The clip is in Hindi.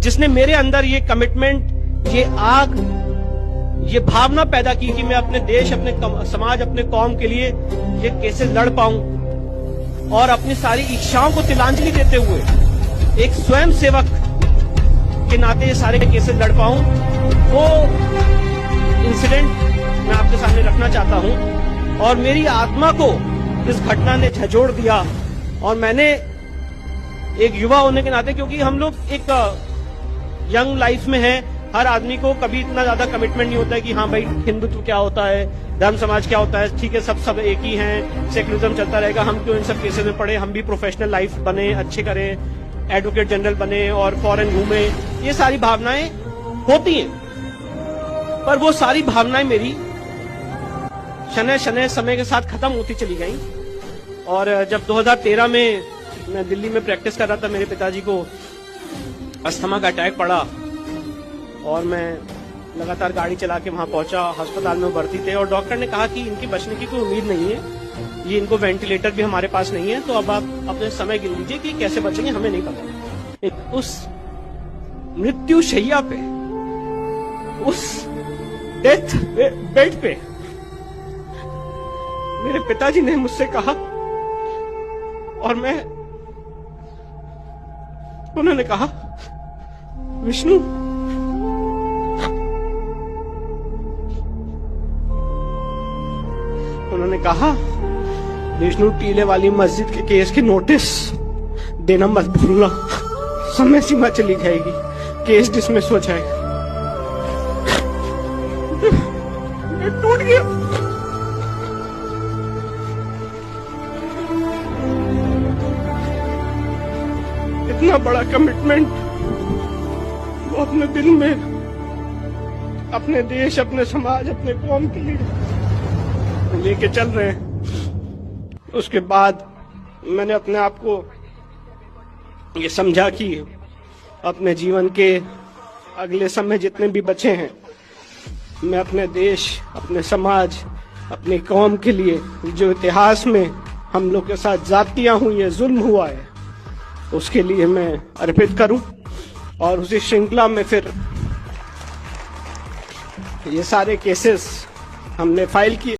जिसने मेरे अंदर ये कमिटमेंट, ये आग, ये भावना पैदा की कि मैं अपने देश, अपने समाज, अपने कौम के लिए ये केसेस लड़ पाऊं और अपनी सारी इच्छाओं को तिलांजलि देते हुए एक स्वयं सेवक के नाते ये सारे केसेस लड़ पाऊं, वो इंसिडेंट मैं आपके सामने रखना चाहता हूं। और मेरी आत्मा को इस घटना ने झंझोड़ दिया। और मैंने एक युवा होने के नाते, क्योंकि हम लोग एक यंग लाइफ में हैं, हर आदमी को कभी इतना ज्यादा कमिटमेंट नहीं होता है कि हाँ भाई हिंदुत्व क्या होता है, धर्म समाज क्या होता है, ठीक है सब एक ही हैं, सेकुलरिज्म चलता रहेगा, हम क्यों इन सब केसेस में पड़े, हम भी प्रोफेशनल लाइफ बने, अच्छे करें, एडवोकेट जनरल बने और फॉरेन घूमे। ये सारी भावनाएं होती हैं, पर वो सारी भावनाएं मेरी शनय शनय समय के साथ खत्म होती चली गई। और जब 2013 में मैं दिल्ली में प्रैक्टिस कर रहा था, मेरे पिताजी को अस्थमा का अटैक पड़ा और मैं लगातार गाड़ी चला के वहां पहुंचा। अस्पताल में भर्ती थे और डॉक्टर ने कहा कि इनकी बचने की कोई उम्मीद नहीं है, ये इनको वेंटिलेटर भी हमारे पास नहीं है, तो अब आप अपने समय गिन लीजिए कि कैसे बचेंगे, हमें नहीं पता। उस मृत्यु शैया पे, उस डेथ बेड पे मेरे पिताजी ने मुझसे कहा, और उन्होंने कहा, विष्णु, उन्होंने कहा, विष्णु, टीले वाली मस्जिद के केस की नोटिस देना मत भूलना, समय सीमा चली जाएगी, केस डिसमिस हो जाएगा। टूट गया। इतना बड़ा कमिटमेंट वो अपने दिल में अपने देश, अपने समाज, अपने कौम के लिए लेके चल रहे हैं। उसके बाद मैंने अपने आप को ये समझा कि अपने जीवन के अगले समय जितने भी बचे हैं, मैं अपने देश, अपने समाज, अपनी कौम के लिए जो इतिहास में हम लोग के साथ जातियां हुई है, जुल्म हुआ है, उसके लिए मैं अर्पित करूं। और उसी श्रृंखला में फिर ये सारे केसेस हमने फाइल किए।